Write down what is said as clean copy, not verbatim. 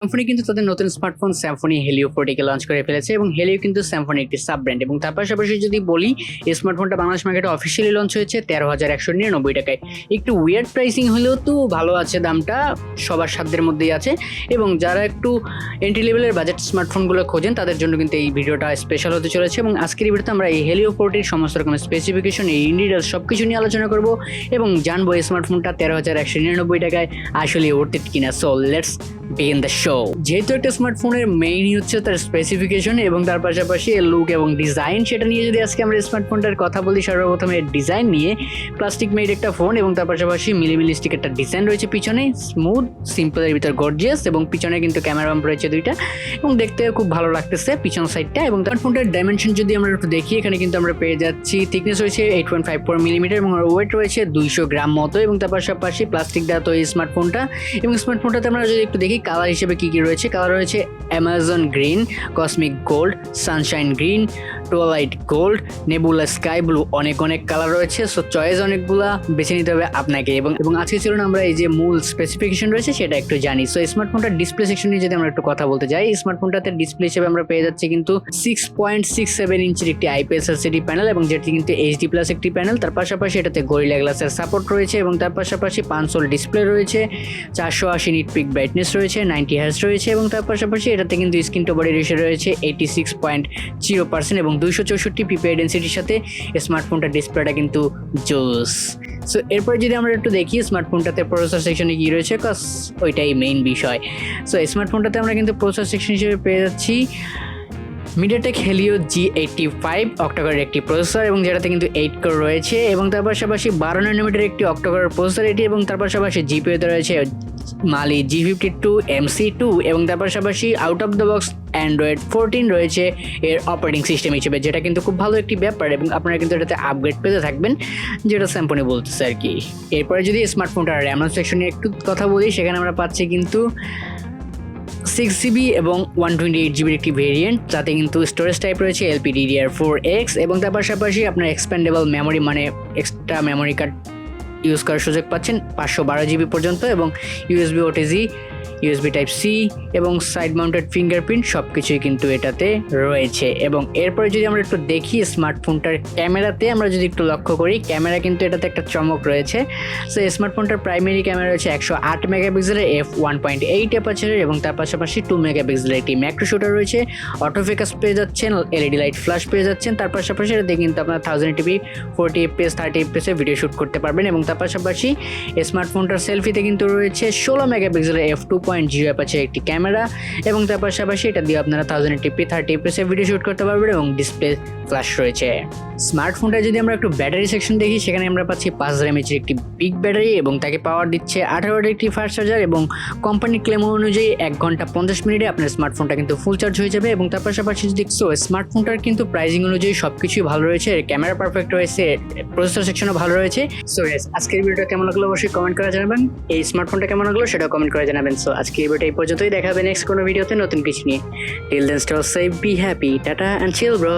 Symphony কিন্তু তাদের নতুন স্মার্টফোন Symphony Helio 40 কে লঞ্চ করে ফেলেছে এবং Helio কিন্তু Symphony একটি সাব ব্র্যান্ড এবং তার পাশাপাশি যদি বলি এই স্মার্টফোনটা বাংলাদেশ মার্কেটে অফিসিয়ালি লঞ্চ হয়েছে 13,199 টাকায়। একটু উইয়ার্ড প্রাইসিং হলেও তো ভালো আছে, দামটা সবার সাধ্যের মধ্যেই আছে এবং যারা একটু এন্ট্রি লেভেলের বাজেট স্মার্টফোনগুলো খোঁজেন তাদের জন্য কিন্তু এই ভিডিওটা স্পেশাল হতে চলেছে এবং আজকের এই ভিডিওতে আমরা এই Helio 40 সমস্ত রকমের স্পেসিফিকেশন এই ইন্ডিটেলস সবকিছু নিয়ে আলোচনা করব এবং জানবো এই স্মার্টফোনটা 13,199 টাকায় আসলে ওর্থ ইট কিনা। So let's begin the show। যেহেতু একটা স্মার্টফোনের মেইনই হচ্ছে তার স্পেসিফিকেশন এবং তার পাশাপাশি এর লুক এবং ডিজাইন, সেটা নিয়ে যদি আজকে আমরা স্মার্টফোনটার কথা বলি, সর্বপ্রথমে ডিজাইন নিয়ে প্লাস্টিক মেড একটা ফোন এবং তার পাশাপাশি মিনিমালিস্টিক একটা ডিজাইন রয়েছে পিছনে, স্মুথ সিম্পলের ভিতর গর্জিয়াস এবং পিছনে কিন্তু ক্যামেরা বাম্প রয়েছে দুইটা এবং দেখতে খুব ভালো লাগতেছে পিছন সাইডটা। এবং তার ফোনটার ডাইমেনশন যদি আমরা একটু দেখি, এখানে কিন্তু আমরা পেয়ে যাচ্ছি থিকনেস রয়েছে 8.54 মিলিমিটার এবং ওয়েট রয়েছে 200 গ্রাম মতো এবং তার পাশাপাশি প্লাস্টিক দেওয়া তো এই স্মার্টফোনটা। এবং স্মার্টফোনটাতে আমরা যদি একটু দেখি কালার হিসেবে কি কি রয়েছে, কালার রয়েছে Amazon green, cosmic gold, sunshine green, twilight gold, nebula sky blue, অনেক কালার রয়েছে। সো চয়েস অনেকগুলা, বেছে নিতে হবে আপনাকে। এবং আজকে চলুন আমরা এই যে মূল স্পেসিফিকেশন রয়েছে সেটা একটু জানি। সো স্মার্টফোনটার ডিসপ্লে সেকশন নিয়ে যদি আমরা একটু কথা বলতে যাই, স্মার্টফোনটাতে ডিসপ্লে হিসেবে আমরা পেয়ে যাচ্ছি কিন্তু 6.67 ইঞ্চির একটি IPS LCD প্যানেল এবং যেটি কিন্তু HD প্লাস একটি প্যানেল। তার পাশাপাশি এটাতে গরিলা গ্লাসের সাপোর্ট রয়েছে এবং তার পাশাপাশি 500 ডিসপ্লে রয়েছে, 480 নিট পিক ব্রাইটনেস রয়েছে, 90 হার্জ রয়েছে এবং তার পাশাপাশি এটাতে কিন্তু স্ক্রিন টু বডি রেশিও রয়েছে 86.0% এবং 264 পিপিআই ডেনসিটির সাথে স্মার্টফোনটা ডিসপ্লেটা কিন্তু জোস। সো এরপরে যদি আমরা একটু দেখি স্মার্টফোনটাতে প্রসেসর সেকশনে কি রয়েছে, কজ ওইটাই মেইন বিষয়। সো স্মার্টফোনটাতে আমরা কিন্তু প্রসেসর সেকশন হিসেবে পেয়ে যাচ্ছি MediaTek Helio G85 অক্টাকোরের একটি প্রসেসর এবং যেটাতে কিন্তু 8 কোর রয়েছে এবং তার পাশাপাশি 12 ন্যানোমিটার একটি অক্টাকোরের প্রসেসর এটি এবং তার পাশাপাশি জিপিইউতে রয়েছে মালি G52 MC2 এবং তার পাশাপাশি out of the box Android 14 রয়েছে এর অপারেটিং সিস্টেম হিসেবে, যেটা কিন্তু খুব ভালো একটি ব্যাপার এবং আপনারা কিন্তু এটাতে আপগ্রেড পেতে থাকবেন, যেটা Symphony বলতেছে আর কি। এরপরে যদি স্মার্টফোনটার র্যাম সেকশনে একটু কথা বলি, সেখানে আমরা পাচ্ছি কিন্তু 6GB এবং 128GB একটি ভেরিয়েন্ট, যাতে কিন্তু স্টোরেজ টাইপ রয়েছে LPDDR4X এবং তার পাশাপাশি আপনার এক্সপ্যান্ডেবল মেমোরি মানে এক্সট্রা মেমোরি কার্ড ইউজ করার সুযোগ পাচ্ছেন 512GB পর্যন্ত এবং USB OTG, USB type C এবং সাইড মাউন্টেড ফিঙ্গারপ্রিন্ট সব কিছুই কিন্তু এটাতে রয়েছে। এবং এরপরে যদি আমরা একটু দেখি স্মার্টফোনটার ক্যামেরাতে, আমরা যদি একটু লক্ষ্য করি ক্যামেরা কিন্তু এটাতে একটা চমক রয়েছে। সো স্মার্টফোনটার প্রাইমারি ক্যামেরা রয়েছে 108 মেগাপিক্সেলের f1.8 অ্যাপারচারের এবং তার পাশাপাশি 2 মেগাপিক্সেলের একটি ম্যাক্রো শুটার রয়েছে, অটোফোকাস পেয়ে যাচ্ছেন, LED লাইট ফ্ল্যাশ পেয়ে যাচ্ছেন। তার পাশাপাশি এটাতে কিন্তু আপনার 1080p 40fps 30fps video shoot করতে পারবেন এবং তার পাশাপাশি স্মার্টফোনটার সেলফিতে কিন্তু রয়েছে 16 মেগাপিক্সেলের f2.0 অ্যাপারচারের একটি ক্যামেরা এবং তার পাশাপাশি এটা দিয়ে আপনারা 1080p 30fps ভিডিও শ্যুট করতে পারবেন এবং ডিসপ্লে ফ্ল্যাশ রয়েছে। স্মার্টফোনটা যদি আমরা একটু ব্যাটারি সেকশন দেখি, সেখানে আমরা পাচ্ছি 5000 mAh একটি বিগ ব্যাটারি এবং তাকে পাওয়ার দিচ্ছে 18 ওয়াটের একটি ফাস্ট চার্জার এবং কোম্পানির ক্লেম অনুযায়ী 1 ঘন্টা 50 মিনিটে আপনার স্মার্টফোনটা কিন্তু ফুল চার্জ হয়ে যাবে। এবং তার পাশাপাশি যদি স্মার্টফোনটার কিন্তু প্রাইসিং অনুযায়ী সবকিছুই ভালো রয়েছে, ক্যামেরা পারফেক্ট রয়েছে, প্রসেসর সেকশনও ভালো রয়েছে। সো আজকের ভিডিওটা কেমন লাগলো অবশ্যই কমেন্ট করে জানাবেন, এই স্মার্টফোনটা কেমন লাগলো সেটাও কমেন্ট করে জানাবেন। সো আজকের ভিডিওটা এই পর্যন্তই, দেখা হবে নেক্সট কোনো ভিডিওতে নতুন কিছু নিয়ে। Till then stay safe, be happy, tata and chill bro.